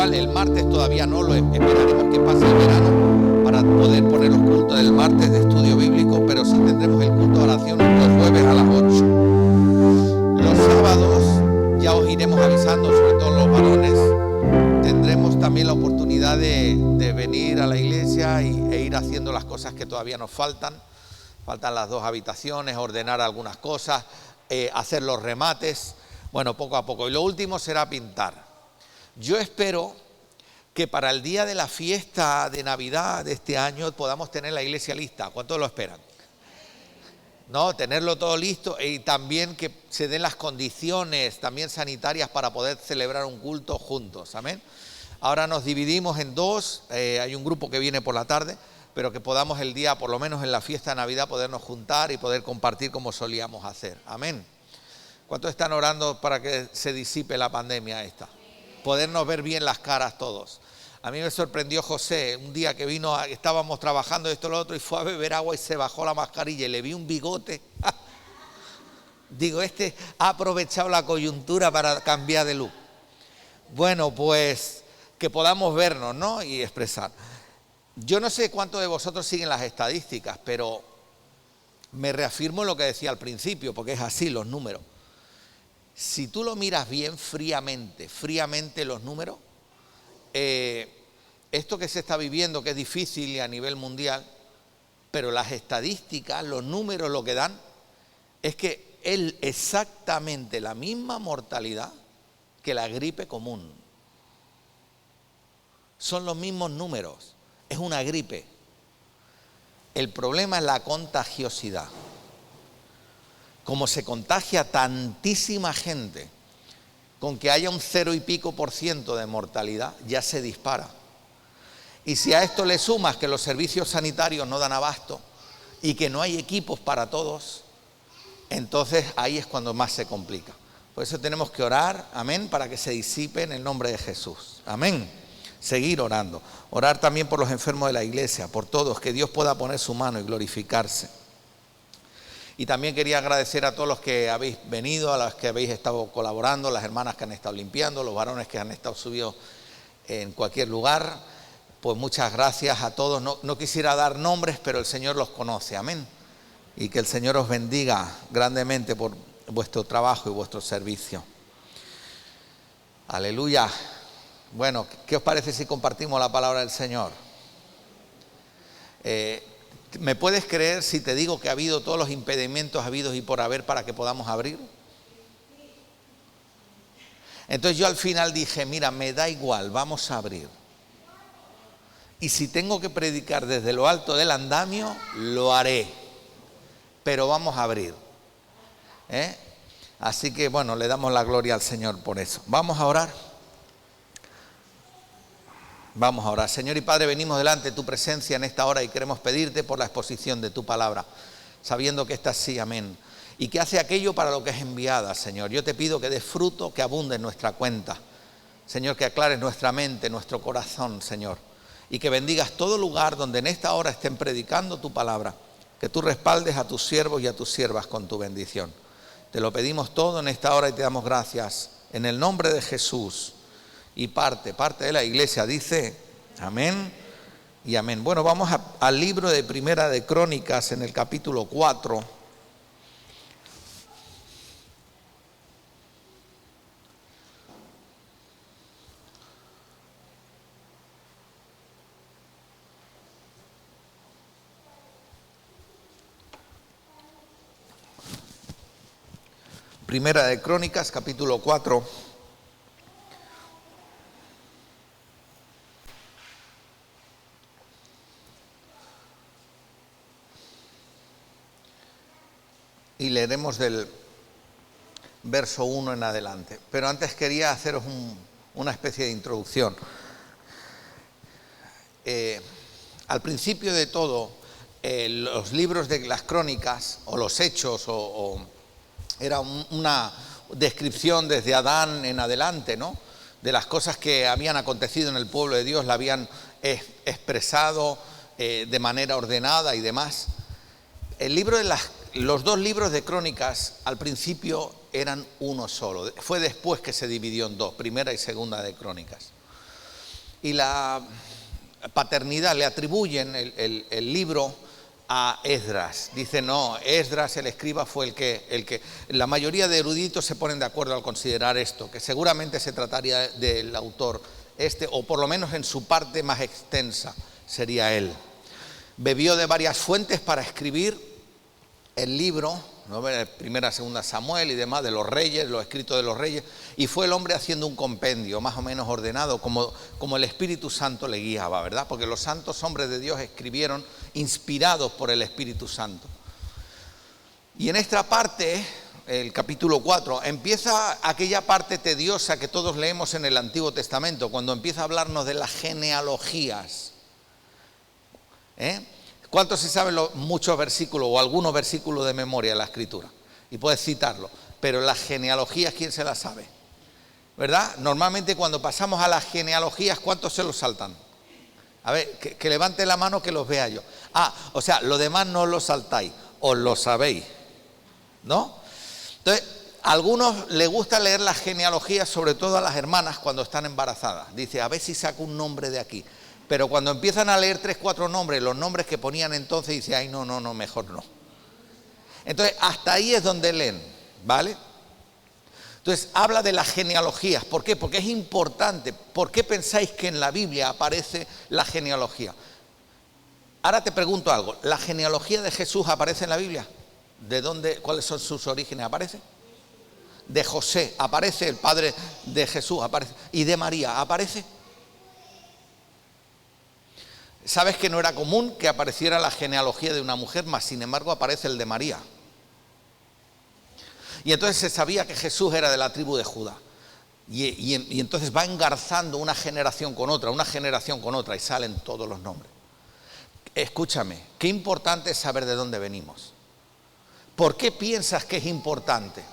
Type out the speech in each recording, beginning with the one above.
igual el martes todavía no, lo esperaremos que pase el verano para poder poner los cultos del martes de estudio bíblico, pero sí tendremos el culto de oración los jueves a las 8. Los sábados ya os iremos avisando, sobre todo los varones, tendremos también la oportunidad de venir a la iglesia e ir haciendo las cosas que todavía nos faltan. Faltan las 2 habitaciones, ordenar algunas cosas, hacer los remates, bueno, poco a poco. Y lo último será pintar. Yo espero que para el día de la fiesta de Navidad de este año podamos tener la iglesia lista. ¿Cuántos lo esperan? No, tenerlo todo listo y también que se den las condiciones también sanitarias para poder celebrar un culto juntos. Amén. Ahora nos dividimos en 2, hay un grupo que viene por la tarde, pero que podamos el día, por lo menos en la fiesta de Navidad, podernos juntar y poder compartir como solíamos hacer. Amén. ¿Cuántos están orando para que se disipe la pandemia esta? Podernos ver bien las caras todos. A mí me sorprendió José, un día que vino, estábamos trabajando esto y lo otro, y fue a beber agua y se bajó la mascarilla y le vi un bigote. Digo, este ha aprovechado la coyuntura para cambiar de look. Bueno, pues que podamos vernos, ¿no? Y expresar. Yo no sé cuántos de vosotros siguen las estadísticas, pero me reafirmo en lo que decía al principio, porque es así los números. Si tú lo miras bien fríamente los números, esto que se está viviendo, que es difícil y a nivel mundial, pero las estadísticas, los números lo que dan es que es exactamente la misma mortalidad que la gripe común. Son los mismos números. Es una gripe. El problema es la contagiosidad. Como se contagia tantísima gente, con que haya un 0 y pico % de mortalidad, ya se dispara. Y si a esto le sumas que los servicios sanitarios no dan abasto y que no hay equipos para todos, entonces ahí es cuando más se complica. Por eso tenemos que orar, amén, para que se disipe en el nombre de Jesús. Amén. Seguir orando. Orar también por los enfermos de la iglesia, por todos, que Dios pueda poner su mano y glorificarse. Y también quería agradecer a todos los que habéis venido, a los que habéis estado colaborando, las hermanas que han estado limpiando, los varones que han estado subidos en cualquier lugar. Pues muchas gracias a todos. No quisiera dar nombres, pero el Señor los conoce. Amén. Y que el Señor os bendiga grandemente por vuestro trabajo y vuestro servicio. Aleluya. Bueno, ¿qué os parece si compartimos la palabra del Señor? ¿Me puedes creer si te digo que ha habido todos los impedimentos habidos y por haber para que podamos abrir? Entonces yo al final dije, mira, me da igual, vamos a abrir. Y si tengo que predicar desde lo alto del andamio, lo haré. Pero vamos a abrir. Así que bueno, le damos la gloria al Señor por eso. Vamos a orar. Vamos a orar. Señor y Padre, venimos delante de tu presencia en esta hora y queremos pedirte por la exposición de tu palabra, sabiendo que esta sí, amén, y que hace aquello para lo que es enviada, Señor. Yo te pido que des fruto, que abunde en nuestra cuenta, Señor, que aclares nuestra mente, nuestro corazón, Señor, y que bendigas todo lugar donde en esta hora estén predicando tu palabra, que tú respaldes a tus siervos y a tus siervas con tu bendición. Te lo pedimos todo en esta hora y te damos gracias en el nombre de Jesús. Y parte de la iglesia dice amén y amén. Bueno, vamos al libro de Primera de Crónicas en el capítulo 4. Primera de Crónicas, capítulo 4. Y leeremos del verso 1 en adelante. Pero antes quería haceros una especie de introducción. Al principio de todo, los libros de las crónicas, o los hechos, era una descripción desde Adán en adelante, ¿no? De las cosas que habían acontecido en el pueblo de Dios, la habían expresado de manera ordenada y demás. Los 2 libros de Crónicas al principio eran uno solo. Fue después que se dividió en 2, Primera y Segunda de Crónicas. y la paternidad le atribuyen el libro a Esdras. Dicen, no, Esdras el escriba fue el que... La mayoría de eruditos se ponen de acuerdo al considerar esto, que seguramente se trataría del autor o por lo menos en su parte más extensa sería él. Bebió de varias fuentes para escribir el libro, ¿no? Primera, segunda Samuel y demás, de los reyes, los escritos de los reyes, y fue el hombre haciendo un compendio más o menos ordenado, como el Espíritu Santo le guiaba, ¿verdad? Porque los santos hombres de Dios escribieron inspirados por el Espíritu Santo. Y en esta parte, el capítulo 4, empieza aquella parte tediosa que todos leemos en el Antiguo Testamento, cuando empieza a hablarnos de las genealogías. ¿Cuántos se saben muchos versículos o algunos versículos de memoria de la Escritura? Y puedes citarlo, pero las genealogías, ¿quién se las sabe? ¿Verdad? Normalmente cuando pasamos a las genealogías, ¿cuántos se los saltan? A ver, que levante la mano que los vea yo. O sea, lo demás no lo saltáis, os lo sabéis, ¿no? Entonces, a algunos les gusta leer las genealogías, sobre todo a las hermanas cuando están embarazadas. Dice, a ver si saco un nombre de aquí. Pero cuando empiezan a leer 3, 4 nombres, los nombres que ponían entonces, dice, ay, no, mejor no. Entonces, hasta ahí es donde leen, ¿vale? Entonces, habla de las genealogías. ¿Por qué? Porque es importante. ¿Por qué pensáis que en la Biblia aparece la genealogía? Ahora te pregunto algo. ¿La genealogía de Jesús aparece en la Biblia? ¿De dónde? ¿Cuáles son sus orígenes? ¿Aparece? De José, aparece el padre de Jesús, aparece. ¿Y de María, aparece? ¿Sabes que no era común que apareciera la genealogía de una mujer, mas sin embargo aparece el de María? Y entonces se sabía que Jesús era de la tribu de Judá. Y entonces va engarzando una generación con otra y salen todos los nombres. Escúchame, qué importante es saber de dónde venimos. ¿Por qué piensas que es importante?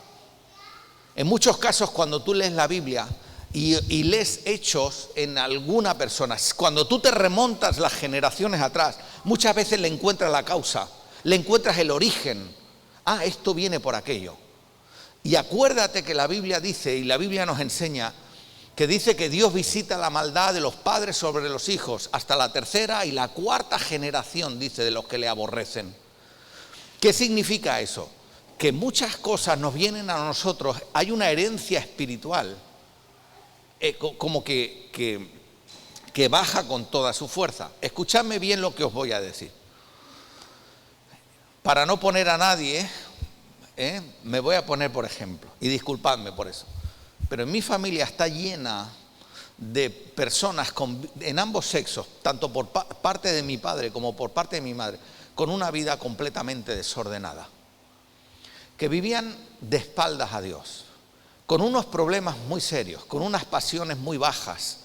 En muchos casos cuando tú lees la Biblia y lees hechos en alguna persona, cuando tú te remontas las generaciones atrás, muchas veces le encuentras la causa, le encuentras el origen. Esto viene por aquello. Y acuérdate que la Biblia dice, y la Biblia nos enseña, que dice que Dios visita la maldad de los padres sobre los hijos, hasta la 3ª y la 4ª generación, dice, de los que le aborrecen. ¿Qué significa eso? Que muchas cosas nos vienen a nosotros, hay una herencia espiritual, como que baja con toda su fuerza. Escuchadme bien lo que os voy a decir. Para no poner a nadie, me voy a poner por ejemplo, y disculpadme por eso, pero en mi familia está llena de personas en ambos sexos, tanto por parte de mi padre como por parte de mi madre, con una vida completamente desordenada, que vivían de espaldas a Dios, con unos problemas muy serios, con unas pasiones muy bajas.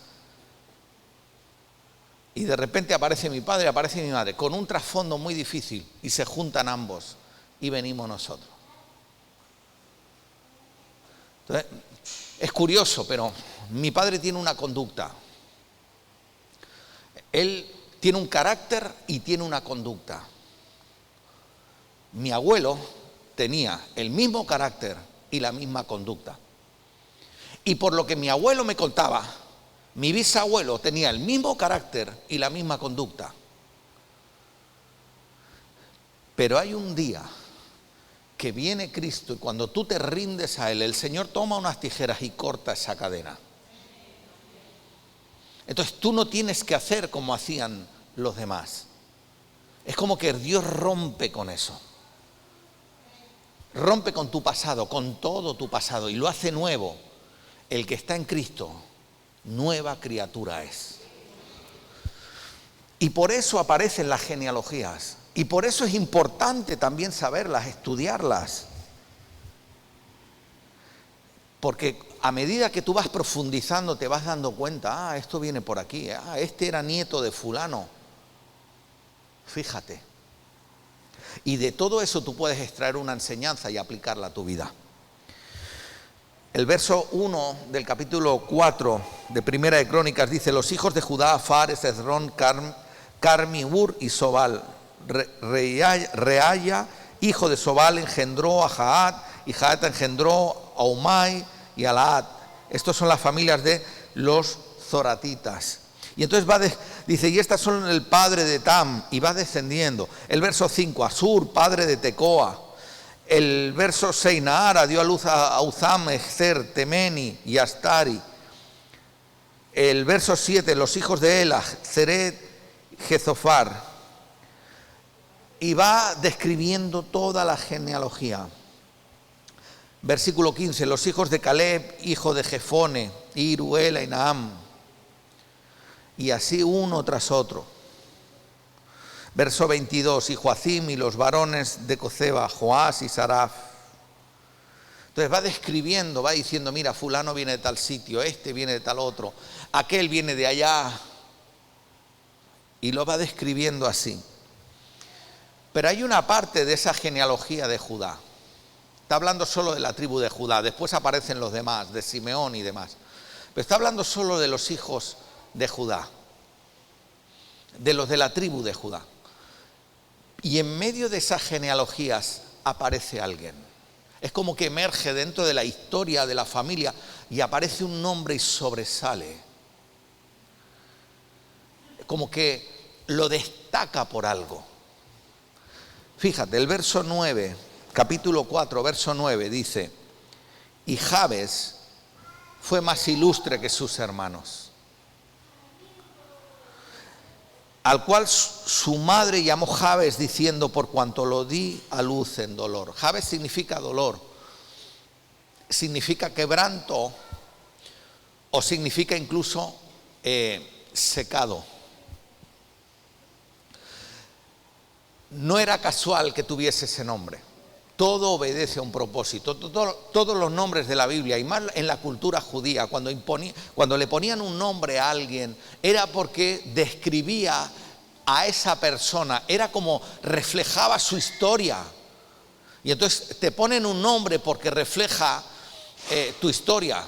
Y de repente aparece mi padre, aparece mi madre, con un trasfondo muy difícil, y se juntan ambos, y venimos nosotros. Entonces, es curioso, pero mi padre tiene una conducta. Él tiene un carácter y tiene una conducta. Mi abuelo tenía el mismo carácter y la misma conducta. Y por lo que mi abuelo me contaba, mi bisabuelo tenía el mismo carácter y la misma conducta. Pero hay un día que viene Cristo y cuando tú te rindes a Él, el Señor toma unas tijeras y corta esa cadena. Entonces tú no tienes que hacer como hacían los demás. Es como que Dios rompe con eso. Rompe con tu pasado, con todo tu pasado, y lo hace nuevo. El que está en Cristo, nueva criatura es. Y por eso aparecen las genealogías. Y por eso es importante también saberlas, estudiarlas. Porque a medida que tú vas profundizando te vas dando cuenta, esto viene por aquí, este era nieto de fulano. Fíjate. Y de todo eso tú puedes extraer una enseñanza y aplicarla a tu vida. El verso 1 del capítulo 4 de Primera de Crónicas dice: los hijos de Judá, Fares, Hezrón, Carmi, Ur y Sobal. Reaya, hijo de Sobal, engendró a Jaat, y Jaat engendró a Umai y a Laat. Estas son las familias de los zoratitas. Y entonces dice, y estas son el padre de Tam, y va descendiendo. El verso 5, Asur, padre de Tecoa. El verso 6, Nahara dio a luz a Uzam, Ezer, Temeni y Astari. El verso 7, los hijos de Elah, Zeret, Jezofar. Y va describiendo toda la genealogía. Versículo 15, los hijos de Caleb, hijo de Jefone, Iruela y Naam. Y así uno tras otro. Verso 22, y Joacim y los varones de Coseba, Joás y Saraf. Entonces va describiendo, va diciendo, mira, fulano viene de tal sitio, este viene de tal otro, aquel viene de allá. Y lo va describiendo así. Pero hay una parte de esa genealogía de Judá. Está hablando solo de la tribu de Judá, después aparecen los demás, de Simeón y demás. Pero está hablando solo de los hijos de Judá, de los de la tribu de Judá. Y en medio de esas genealogías aparece alguien. Es como que emerge dentro de la historia de la familia y aparece un nombre y sobresale. Como que lo destaca por algo. Fíjate, el verso 9, capítulo 4, verso 9 dice, y Jabes fue más ilustre que sus hermanos, al cual su madre llamó Jabes diciendo, por cuanto lo di a luz en dolor. Jabes significa dolor, significa quebranto o significa incluso secado. No era casual que tuviese ese nombre. Todo obedece a un propósito. Todos los nombres de la Biblia, y más en la cultura judía, cuando le ponían un nombre a alguien, era porque describía a esa persona, era como reflejaba su historia. Y entonces te ponen un nombre porque refleja tu historia.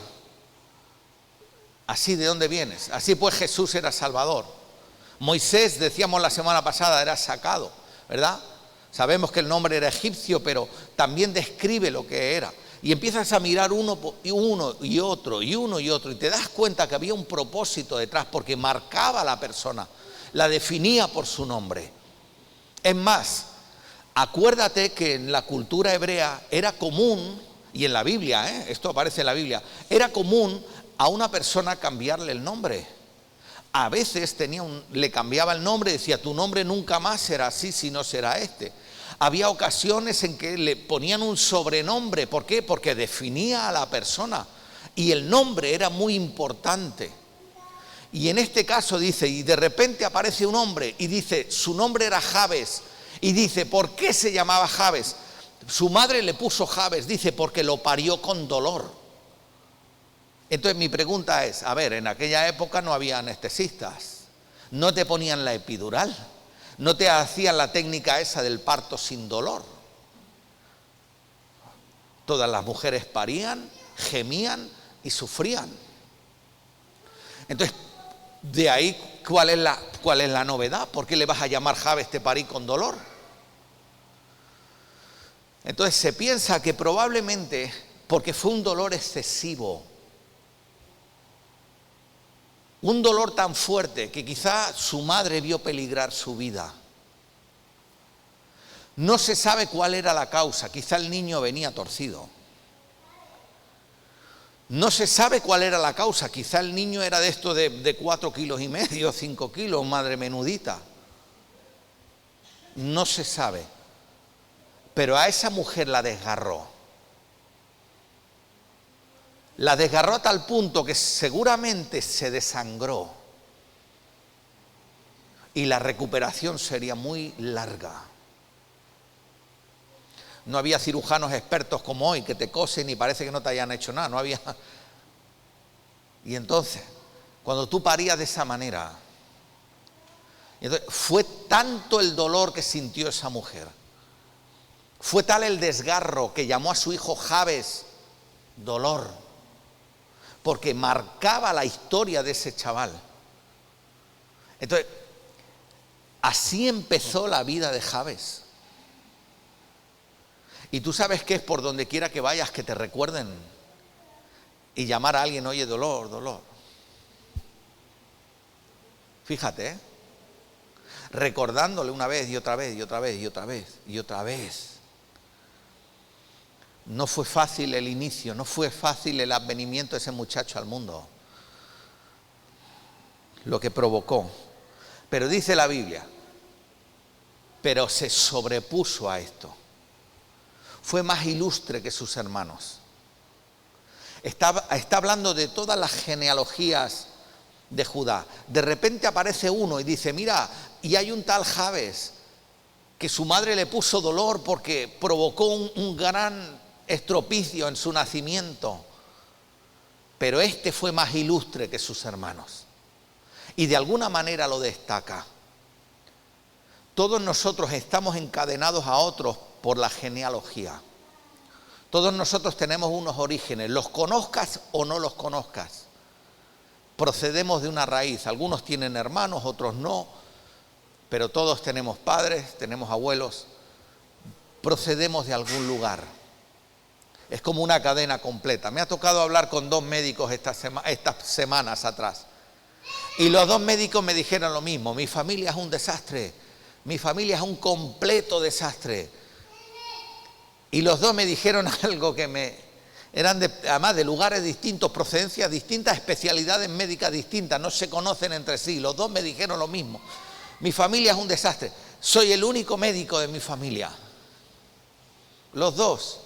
Así, ¿de dónde vienes? Así pues Jesús era Salvador. Moisés, decíamos la semana pasada, era sacado, ¿verdad? Sabemos que el nombre era egipcio, pero también describe lo que era. Y empiezas a mirar uno y otro, y te das cuenta que había un propósito detrás, porque marcaba a la persona, la definía por su nombre. Es más, acuérdate que en la cultura hebrea era común, y en la Biblia, esto aparece en la Biblia, era común a una persona cambiarle el nombre. A veces le cambiaba el nombre, decía, tu nombre nunca más será así, sino será este. Había ocasiones en que le ponían un sobrenombre. ¿Por qué? Porque definía a la persona. Y el nombre era muy importante. Y en este caso dice, y de repente aparece un hombre y dice, su nombre era Jabes. Y dice, ¿por qué se llamaba Jabes? Su madre le puso Jabes, dice, porque lo parió con dolor. Entonces mi pregunta es, a ver, en aquella época no había anestesistas, no te ponían la epidural, no te hacían la técnica esa del parto sin dolor. Todas las mujeres parían, gemían y sufrían. Entonces, de ahí, ¿cuál es la novedad? ¿Por qué le vas a llamar Jabes, te parí con dolor? Entonces se piensa que probablemente porque fue un dolor excesivo. Un dolor tan fuerte que quizá su madre vio peligrar su vida. No se sabe cuál era la causa, quizá el niño venía torcido. No se sabe cuál era la causa, quizá el niño era de esto de 4,5 kilos, 5 kilos, madre menudita. No se sabe. Pero a esa mujer la desgarró. La desgarró a tal punto que seguramente se desangró. Y la recuperación sería muy larga. No había cirujanos expertos como hoy que te cosen y parece que no te hayan hecho nada. No había. Y entonces, cuando tú parías de esa manera, entonces, fue tanto el dolor que sintió esa mujer. Fue tal el desgarro que llamó a su hijo Jabes, dolor. Porque marcaba la historia de ese chaval. Entonces, así empezó la vida de Jabes. Y tú sabes que es por donde quiera que vayas que te recuerden y llamar a alguien, oye, dolor, dolor. Fíjate, ¿eh? Recordándole una vez y otra vez y otra vez y otra vez y otra vez. No fue fácil el inicio, no fue fácil el advenimiento de ese muchacho al mundo, lo que provocó. Pero dice la Biblia, pero se sobrepuso a esto. Fue más ilustre que sus hermanos. Está hablando de todas las genealogías de Judá. De repente aparece uno y dice, mira, y hay un tal Jabes que su madre le puso dolor porque provocó un gran estropicio en su nacimiento, pero este fue más ilustre que sus hermanos, y de alguna manera lo destaca. Todos nosotros estamos encadenados a otros por la genealogía. Todos nosotros tenemos unos orígenes, los conozcas o no los conozcas. Procedemos de una raíz, algunos tienen hermanos, otros no, pero todos tenemos padres, tenemos abuelos, procedemos de algún lugar. Es como una cadena completa. Me ha tocado hablar con 2 médicos estas semanas atrás. Y los 2 médicos me dijeron lo mismo. Mi familia es un desastre. Mi familia es un completo desastre. Y los 2 me dijeron algo que eran además de lugares distintos, procedencias distintas, especialidades médicas distintas. No se conocen entre sí. Los 2 me dijeron lo mismo. Mi familia es un desastre. Soy el único médico de mi familia. Los 2.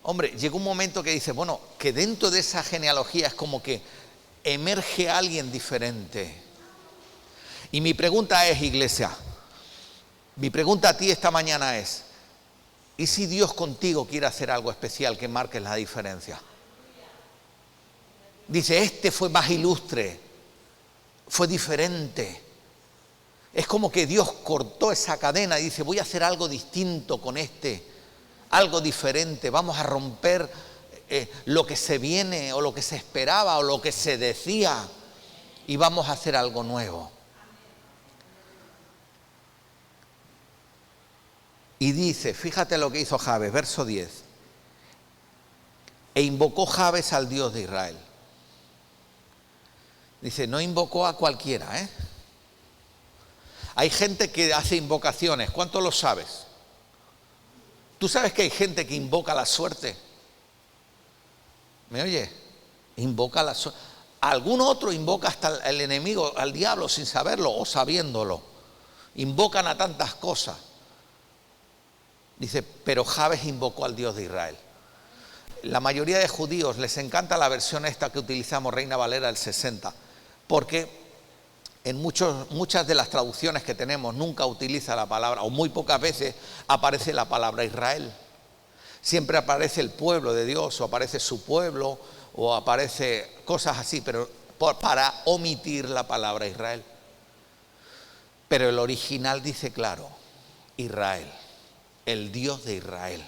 Hombre, llegó un momento que dice, bueno, que dentro de esa genealogía es como que emerge alguien diferente. Y mi pregunta es, iglesia, mi pregunta a ti esta mañana es, ¿y si Dios contigo quiere hacer algo especial que marque la diferencia? Dice, este fue más ilustre, fue diferente. Es como que Dios cortó esa cadena y dice, voy a hacer algo distinto con este. Algo diferente, vamos a romper lo que se viene o lo que se esperaba o lo que se decía y vamos a hacer algo nuevo. Y dice, fíjate lo que hizo Jabes, verso 10. E invocó Jabes al Dios de Israel. Dice, no invocó a cualquiera, ¿eh? Hay gente que hace invocaciones, ¿cuánto lo sabes? ¿Tú sabes que hay gente que invoca la suerte? ¿Me oye? Invoca la suerte. Algún otro invoca hasta el enemigo, al diablo, sin saberlo o sabiéndolo. Invocan a tantas cosas. Dice, pero Jabes invocó al Dios de Israel. La mayoría de judíos les encanta la versión esta que utilizamos, Reina Valera del 60, porque en muchas de las traducciones que tenemos nunca utiliza la palabra, o muy pocas veces aparece la palabra Israel. Siempre aparece el pueblo de Dios, o aparece su pueblo, o aparece cosas así, pero para omitir la palabra Israel. Pero el original dice claro, Israel, el Dios de Israel.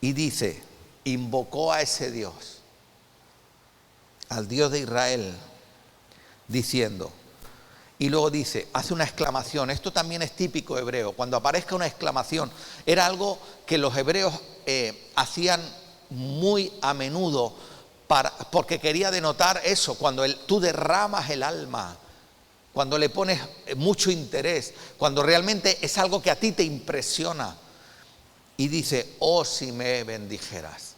Y dice, invocó a ese Dios, al Dios de Israel, diciendo, y luego dice, hace una exclamación. Esto también es típico hebreo. Cuando aparezca una exclamación, era algo que los hebreos hacían muy a menudo porque quería denotar eso, cuando tú derramas el alma, cuando le pones mucho interés, cuando realmente es algo que a ti te impresiona. Y dice, oh, si me bendijeras.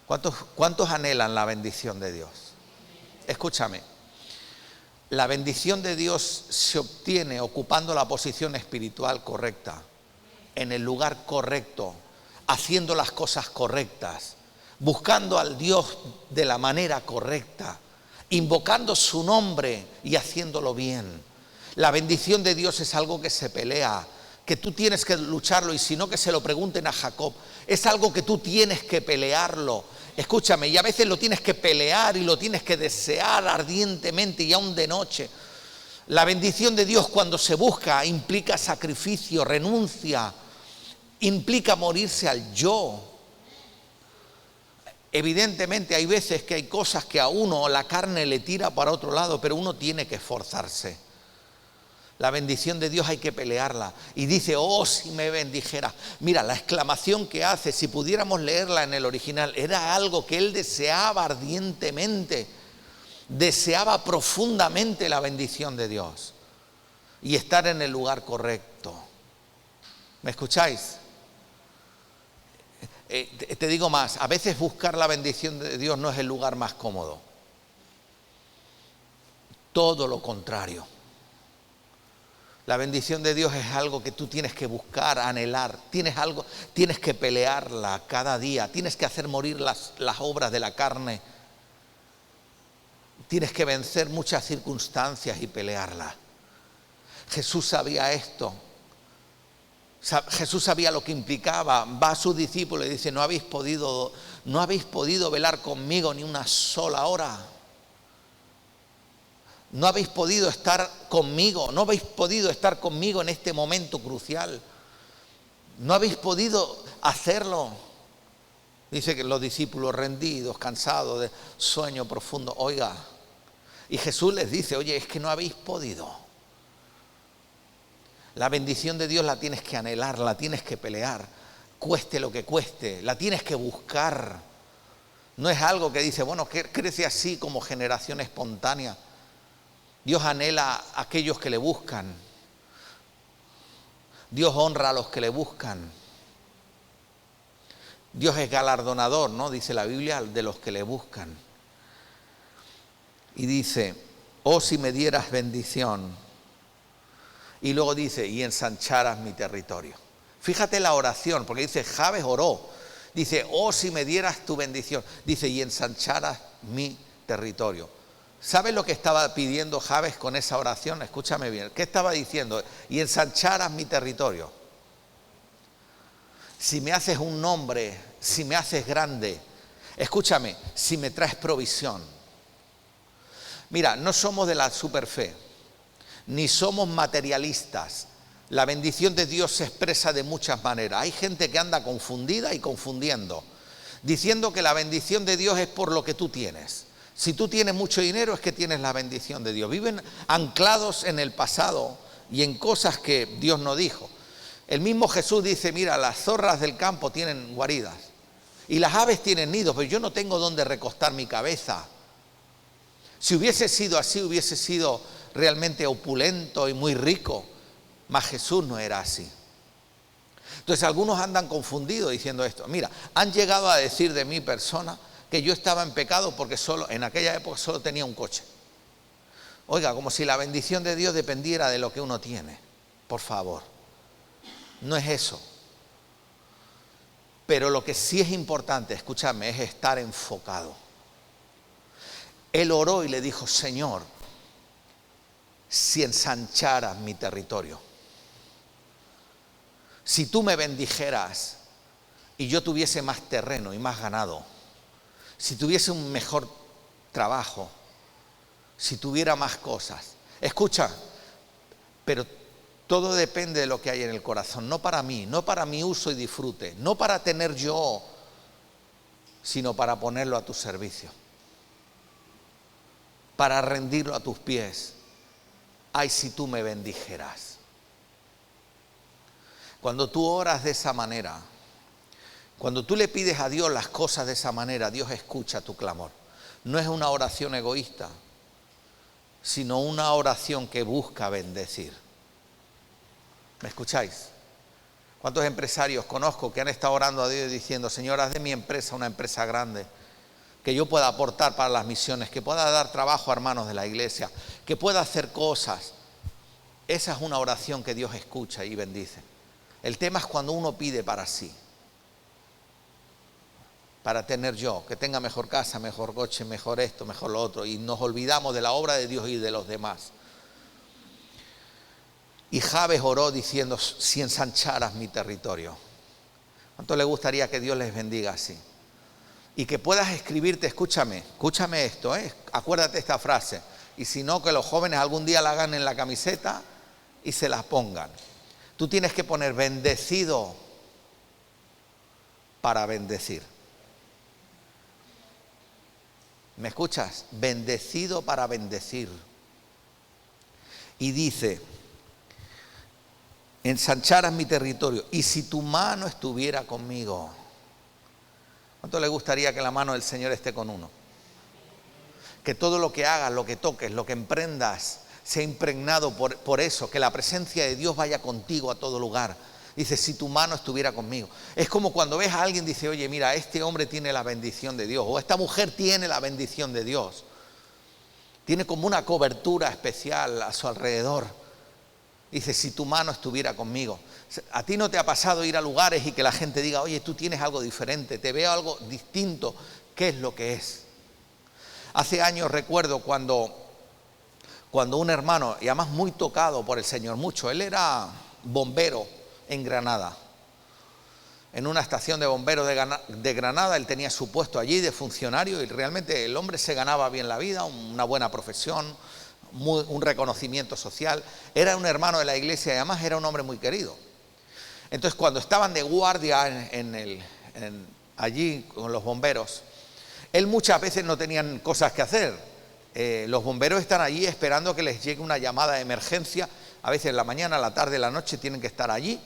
¿Cuántos anhelan la bendición de Dios? Escúchame. La bendición de Dios se obtiene ocupando la posición espiritual correcta, en el lugar correcto, haciendo las cosas correctas, buscando al Dios de la manera correcta, invocando su nombre y haciéndolo bien. La bendición de Dios es algo que se pelea, que tú tienes que lucharlo, y si no, que se lo pregunten a Jacob. Es algo que tú tienes que pelearlo. Escúchame, y a veces lo tienes que pelear y lo tienes que desear ardientemente y aún de noche. La bendición de Dios, cuando se busca, implica sacrificio, renuncia, implica morirse al yo. Evidentemente hay veces que hay cosas que a uno la carne le tira para otro lado, pero uno tiene que esforzarse. La bendición de Dios hay que pelearla. Y dice, oh, si me bendijera. Mira, la exclamación que hace, si pudiéramos leerla en el original, era algo que él deseaba ardientemente. deseaba profundamente la bendición de Dios y estar en el lugar correcto. ¿Me escucháis? Te digo más, a veces buscar la bendición de Dios no es el lugar más cómodo. Todo lo contrario. La bendición de Dios es algo que tú tienes que buscar, anhelar. Tienes que pelearla cada día. Tienes que hacer morir las obras de la carne. Tienes que vencer muchas circunstancias y pelearla. Jesús sabía esto. Jesús sabía lo que implicaba. Va a sus discípulos y dice: no habéis podido velar conmigo ni una sola hora. No habéis podido estar conmigo, no habéis podido estar conmigo en este momento crucial. No habéis podido hacerlo. Dice que los discípulos rendidos, cansados de sueño profundo. Oiga, y Jesús les dice: oye, es que no habéis podido. La bendición de Dios la tienes que anhelar, la tienes que pelear, cueste lo que cueste, la tienes que buscar. No es algo que dice, bueno, que crece así como generación espontánea. Dios anhela a aquellos que le buscan. Dios honra a los que le buscan. Dios es galardonador, ¿no? Dice la Biblia, de los que le buscan. Y dice: oh, si me dieras bendición. Y luego dice: y ensancharas mi territorio. Fíjate la oración, porque dice, Jabes oró. Dice: oh, si me dieras tu bendición. Dice: y ensancharas mi territorio. ¿Sabes lo que estaba pidiendo Jabes con esa oración? Escúchame bien. ¿Qué estaba diciendo? Y ensancharas mi territorio. Si me haces un nombre, si me haces grande, escúchame, si me traes provisión. Mira, no somos de la superfe, ni somos materialistas. La bendición de Dios se expresa de muchas maneras. Hay gente que anda confundida y confundiendo, diciendo que la bendición de Dios es por lo que tú tienes. Si tú tienes mucho dinero es que tienes la bendición de Dios. Viven anclados en el pasado y en cosas que Dios no dijo. El mismo Jesús dice: mira, las zorras del campo tienen guaridas y las aves tienen nidos, pero yo no tengo dónde recostar mi cabeza. Si hubiese sido así, hubiese sido realmente opulento y muy rico, mas Jesús no era así. Entonces algunos andan confundidos diciendo esto. Mira, han llegado a decir de mi persona que yo estaba en pecado porque en aquella época solo tenía un coche. Oiga, como si la bendición de Dios dependiera de lo que uno tiene. Por favor, no es eso. Pero lo que sí es importante, escúchame, es estar enfocado. Él oró y le dijo: Señor, si ensancharas mi territorio, si tú me bendijeras y yo tuviese más terreno y más ganado, si tuviese un mejor trabajo, si tuviera más cosas. Escucha, pero todo depende de lo que hay en el corazón, no para mí, no para mi uso y disfrute, no para tener yo, sino para ponerlo a tu servicio, para rendirlo a tus pies. Ay, si tú me bendijeras. Cuando tú oras de esa manera, cuando tú le pides a Dios las cosas de esa manera, Dios escucha tu clamor. No es una oración egoísta, sino una oración que busca bendecir. ¿Me escucháis? ¿Cuántos empresarios conozco que han estado orando a Dios diciendo: Señor, haz de mi empresa una empresa grande, que yo pueda aportar para las misiones, que pueda dar trabajo a hermanos de la iglesia, que pueda hacer cosas? Esa es una oración que Dios escucha y bendice. El tema es cuando uno pide para sí, para tener yo, que tenga mejor casa, mejor coche, mejor esto, mejor lo otro, y nos olvidamos de la obra de Dios y de los demás. Y Jabes oró diciendo: si ensancharas mi territorio. ¿Cuánto le gustaría que Dios les bendiga así? Y que puedas escribirte, escúchame esto, acuérdate esta frase, y si no, que los jóvenes algún día la hagan en la camiseta y se las pongan. Tú tienes que poner: bendecido para bendecir. ¿Me escuchas? Bendecido para bendecir. Y dice: ensancharas mi territorio, y si tu mano estuviera conmigo. ¿Cuánto le gustaría que la mano del Señor esté con uno? Que todo lo que hagas, lo que toques, lo que emprendas, sea impregnado por eso, que la presencia de Dios vaya contigo a todo lugar. Dice, si tu mano estuviera conmigo. Es como cuando ves a alguien, dice, oye, mira, este hombre tiene la bendición de Dios, o esta mujer tiene la bendición de Dios. Tiene como una cobertura especial a su alrededor. Dice, si tu mano estuviera conmigo. ¿A ti no te ha pasado ir a lugares y que la gente diga, oye, tú tienes algo diferente, te veo algo distinto? ¿Qué es lo que es? Hace años recuerdo cuando un hermano, y además muy tocado por el Señor, mucho, él era bombero en Granada. En una estación de bomberos de Granada, él tenía su puesto allí de funcionario y realmente el hombre se ganaba bien la vida, una buena profesión, un reconocimiento social. Era un hermano de la iglesia y además era un hombre muy querido. Entonces cuando estaban de guardia allí con los bomberos, él muchas veces no tenían cosas que hacer. Los bomberos están allí esperando que les llegue una llamada de emergencia. A veces en la mañana, la tarde, la noche tienen que estar allí.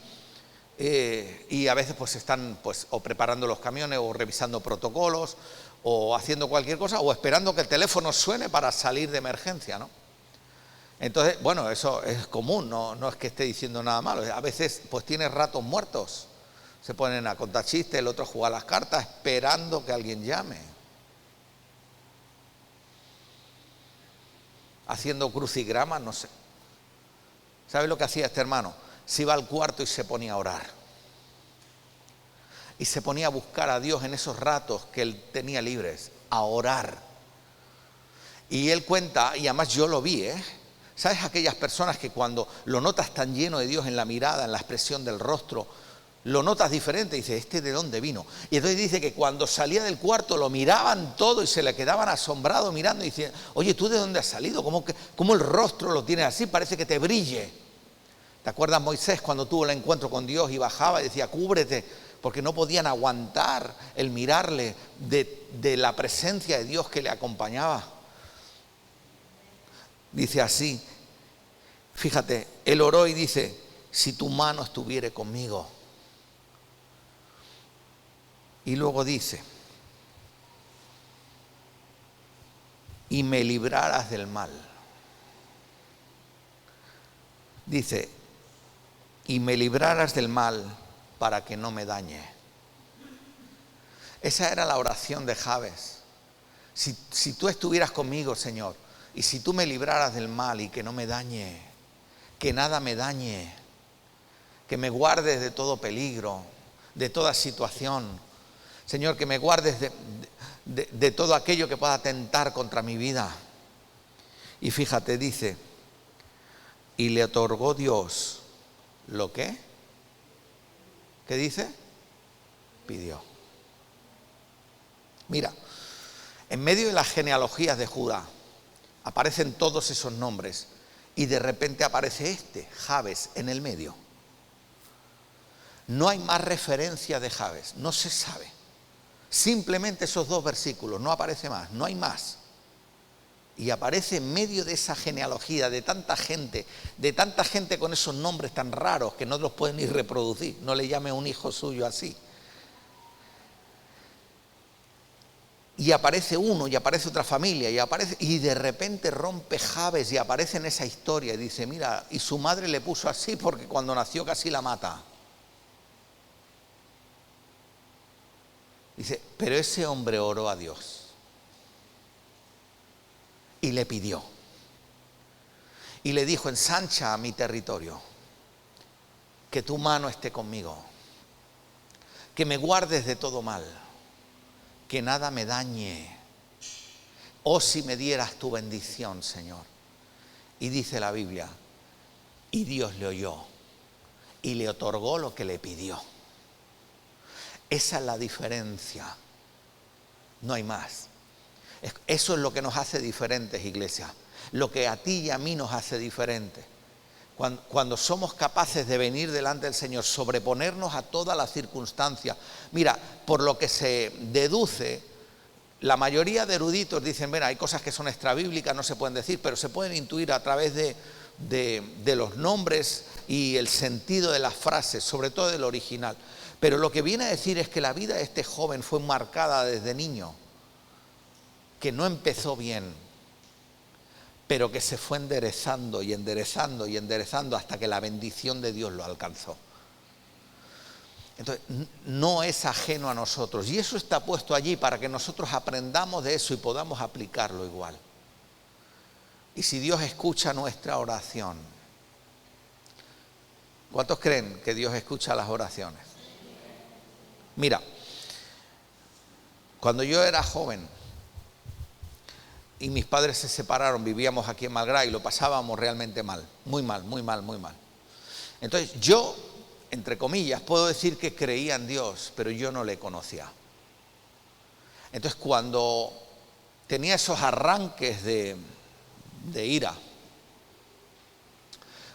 Y a veces pues están o preparando los camiones o revisando protocolos o haciendo cualquier cosa o esperando que el teléfono suene para salir de emergencia, ¿no? Entonces, bueno, eso es común, no es que esté diciendo nada malo. A veces pues tienes ratos muertos, se ponen a contar chistes, el otro juega las cartas esperando que alguien llame, haciendo crucigramas, no sé. ¿Sabes lo que hacía este hermano? Se iba al cuarto y se ponía a orar. Y se ponía a buscar a Dios en esos ratos que él tenía libres, a orar. Y él cuenta, y además yo lo vi, ¿sabes aquellas personas que cuando lo notas tan lleno de Dios en la mirada, en la expresión del rostro, lo notas diferente? Y dice, ¿este de dónde vino? Y entonces dice que cuando salía del cuarto lo miraban todo y se le quedaban asombrados mirando y decían, oye, ¿tú de dónde has salido? ¿Cómo el rostro lo tienes así? Parece que te brille. ¿Te acuerdas Moisés cuando tuvo el encuentro con Dios y bajaba y decía, cúbrete? Porque no podían aguantar el mirarle de la presencia de Dios que le acompañaba. Dice así, fíjate, él oró y dice, si tu mano estuviere conmigo. Y luego dice, y me libraras del mal. Dice, y me libraras del mal para que no me dañe. Esa era la oración de Jabes. Si tú estuvieras conmigo, Señor, y si tú me libraras del mal y que no me dañe, que nada me dañe, que me guardes de todo peligro, de toda situación, Señor, que me guardes de todo aquello que pueda atentar contra mi vida. Y fíjate, dice, y le otorgó Dios lo que, ¿qué dice? Pidió. Mira, en medio de las genealogías de Judá aparecen todos esos nombres y de repente aparece Jabes, en el medio. No hay más referencia de Jabes, no se sabe. Simplemente esos 2 versículos, no aparece más, no hay más. Y aparece en medio de esa genealogía de tanta gente con esos nombres tan raros que no los pueden ni reproducir. No le llame a un hijo suyo así. Y aparece uno, y aparece otra familia, y de repente rompe Jabes y aparece en esa historia y dice, mira, y su madre le puso así porque cuando nació casi la mata. Dice, pero ese hombre oró a Dios. Y le pidió. Y le dijo, ensancha mi territorio, que tu mano esté conmigo, que me guardes de todo mal, que nada me dañe. Oh, si me dieras tu bendición, Señor. Y dice la Biblia, y Dios le oyó y le otorgó lo que le pidió. Esa es la diferencia. No hay más. Eso es lo que nos hace diferentes, iglesia. Lo que a ti y a mí nos hace diferentes. Cuando somos capaces de venir delante del Señor, sobreponernos a todas las circunstancias. Mira, por lo que se deduce, la mayoría de eruditos dicen, bueno, hay cosas que son extrabíblicas, no se pueden decir, pero se pueden intuir a través de los nombres y el sentido de las frases, sobre todo del original. Pero lo que viene a decir es que la vida de este joven fue marcada desde niño, que no empezó bien, pero que se fue enderezando y enderezando y enderezando hasta que la bendición de Dios lo alcanzó. Entonces, no es ajeno a nosotros, y eso está puesto allí para que nosotros aprendamos de eso y podamos aplicarlo igual. Y si Dios escucha nuestra oración, ¿cuántos creen que Dios escucha las oraciones? Mira, cuando yo era joven y mis padres se separaron, vivíamos aquí en Malgrat y lo pasábamos realmente mal, muy mal, muy mal, muy mal. Entonces yo, entre comillas, puedo decir que creía en Dios, pero yo no le conocía. Entonces cuando tenía esos arranques de ira,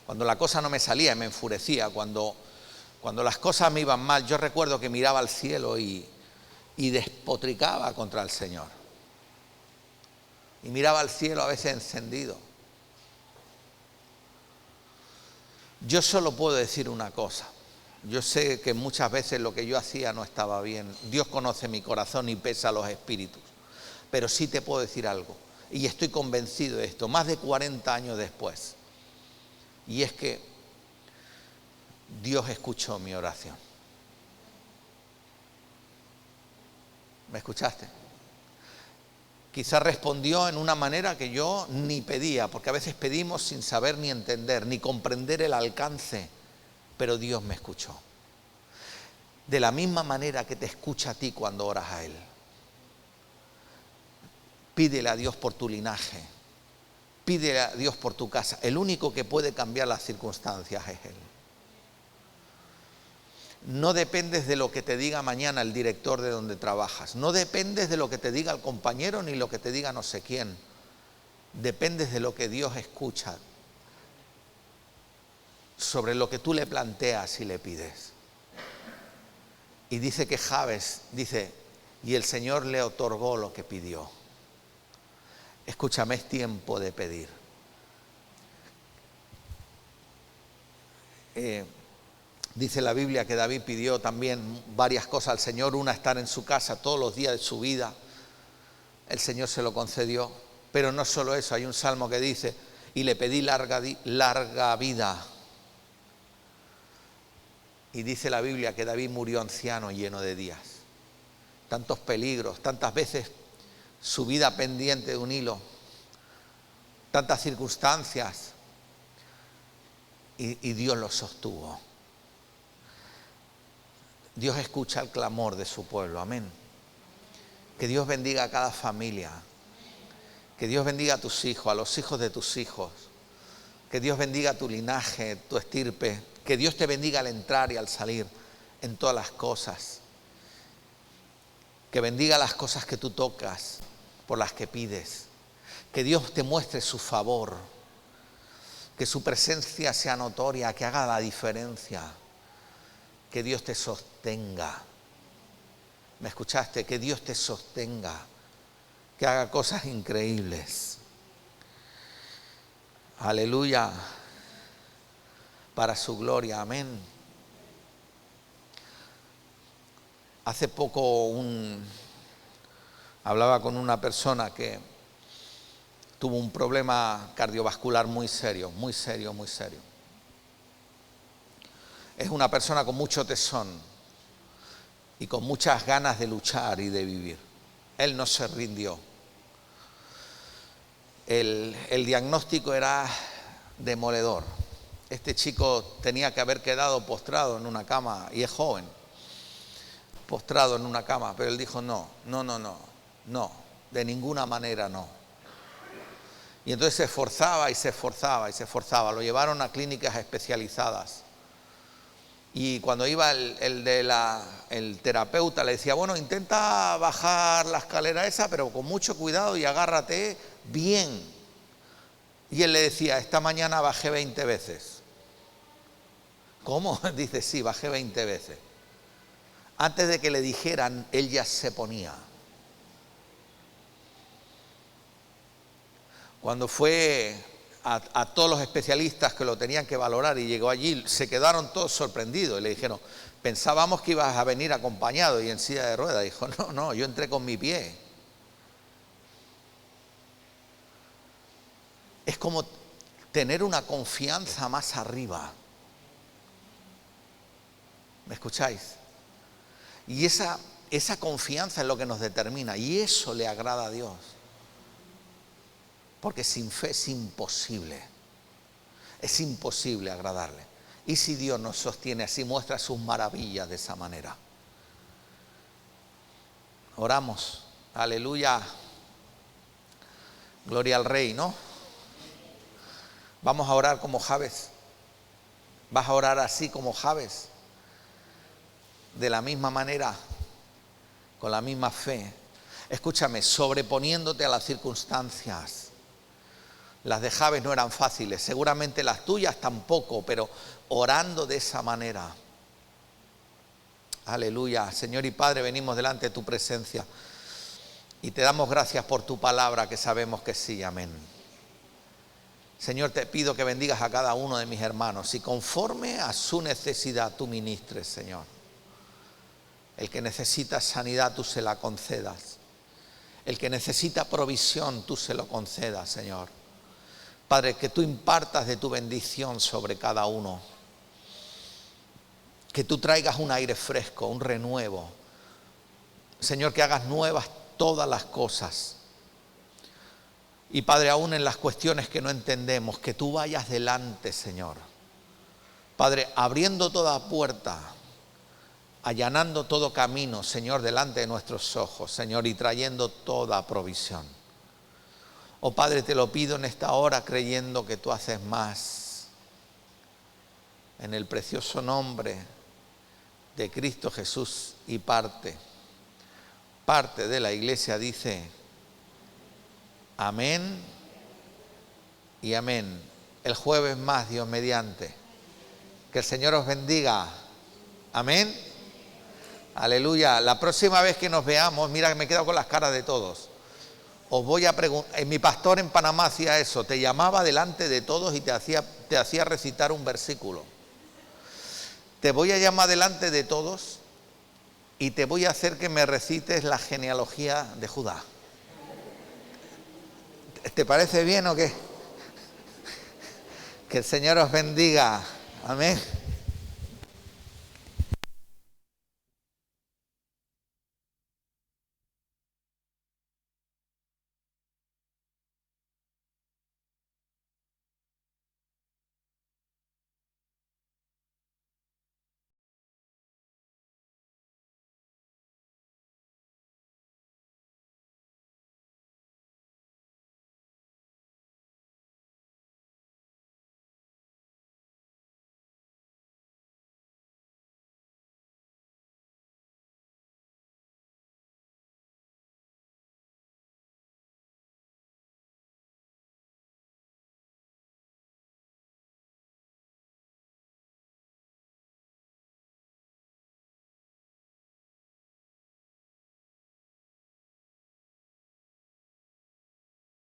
cuando la cosa no me salía y me enfurecía, cuando las cosas me iban mal, yo recuerdo que miraba al cielo y despotricaba contra el Señor. Y miraba al cielo a veces encendido. Yo solo puedo decir una cosa. Yo sé que muchas veces lo que yo hacía no estaba bien. Dios conoce mi corazón y pesa los espíritus. Pero sí te puedo decir algo. Y estoy convencido de esto, más de 40 años después. Y es que Dios escuchó mi oración. ¿Me escuchaste? Quizás respondió en una manera que yo ni pedía, porque a veces pedimos sin saber ni entender, ni comprender el alcance, pero Dios me escuchó. De la misma manera que te escucha a ti cuando oras a Él. Pídele a Dios por tu linaje, pídele a Dios por tu casa. El único que puede cambiar las circunstancias es Él. No dependes de lo que te diga mañana el director de donde trabajas. No dependes de lo que te diga el compañero ni lo que te diga no sé quién. Dependes de lo que Dios escucha sobre lo que tú le planteas y le pides. Y dice que Jabes, dice, y el Señor le otorgó lo que pidió. Escúchame, es tiempo de pedir. Dice la Biblia que David pidió también varias cosas al Señor. Una, estar en su casa todos los días de su vida. El Señor se lo concedió. Pero no solo eso, hay un salmo que dice, y le pedí larga vida. Y dice la Biblia que David murió anciano y lleno de días. Tantos peligros, tantas veces su vida pendiente de un hilo, tantas circunstancias, y Dios lo sostuvo. Dios escucha el clamor de su pueblo, amén. Que Dios bendiga a cada familia, que Dios bendiga a tus hijos, a los hijos de tus hijos, que Dios bendiga tu linaje, tu estirpe, que Dios te bendiga al entrar y al salir en todas las cosas, que bendiga las cosas que tú tocas, por las que pides, que Dios te muestre su favor, que su presencia sea notoria, que haga la diferencia, que Dios te sostenga. ¿Me escuchaste? Que Dios te sostenga, que haga cosas increíbles. Aleluya, para su gloria, amén. Hace poco hablaba con una persona que tuvo un problema cardiovascular muy serio, muy serio, muy serio. Es una persona con mucho tesón y con muchas ganas de luchar y de vivir. Él no se rindió. El diagnóstico era demoledor. Este chico tenía que haber quedado postrado en una cama, y es joven, postrado en una cama, pero él dijo no, de ninguna manera no. Y entonces se esforzaba y se esforzaba y se esforzaba. Lo llevaron a clínicas especializadas. Y cuando iba el terapeuta le decía, bueno, intenta bajar la escalera esa, pero con mucho cuidado y agárrate bien. Y él le decía, esta mañana bajé 20 veces. ¿Cómo? Dice, sí, bajé 20 veces. Antes de que le dijeran, él ya se ponía. Cuando fue a todos los especialistas que lo tenían que valorar y llegó allí, se quedaron todos sorprendidos y le dijeron, pensábamos que ibas a venir acompañado y en silla de ruedas. Dijo, no, yo entré con mi pie. es como tener una confianza más arriba. ¿Me escucháis? Y esa confianza es lo que nos determina, y eso le agrada a Dios. Porque sin fe es imposible agradarle. Y si Dios nos sostiene así, muestra sus maravillas de esa manera. Oramos, aleluya, gloria al Rey, ¿no? Vamos a orar como Jabes. Vas a orar así como Jabes, de la misma manera, con la misma fe. Escúchame, sobreponiéndote a las circunstancias. Las de Jabes no eran fáciles, seguramente las tuyas tampoco, pero orando de esa manera. Aleluya. Señor y Padre, venimos delante de tu presencia y te damos gracias por tu palabra, que sabemos que sí, amén. Señor, te pido que bendigas a cada uno de mis hermanos y conforme a su necesidad tú ministres, Señor. El que necesita sanidad, tú se la concedas. El que necesita provisión, tú se lo concedas, Señor. Padre, que tú impartas de tu bendición sobre cada uno. Que tú traigas un aire fresco, un renuevo. Señor, que hagas nuevas todas las cosas. Y Padre, aún en las cuestiones que no entendemos, que tú vayas delante, Señor. Padre, abriendo toda puerta, allanando todo camino, Señor, delante de nuestros ojos, Señor, y trayendo toda provisión. Oh Padre, te lo pido en esta hora, creyendo que tú haces más. En el precioso nombre de Cristo Jesús, y parte de la iglesia dice amén y amén. El jueves más, Dios mediante. Que el Señor os bendiga. Amén. Aleluya. La próxima vez que nos veamos, mira que me he quedado con las caras de todos. Os voy a preguntar, mi pastor en Panamá hacía eso, te llamaba delante de todos y te hacía recitar un versículo. Te voy a llamar delante de todos y te voy a hacer que me recites la genealogía de Judá. ¿Te parece bien o qué? Que el Señor os bendiga. Amén.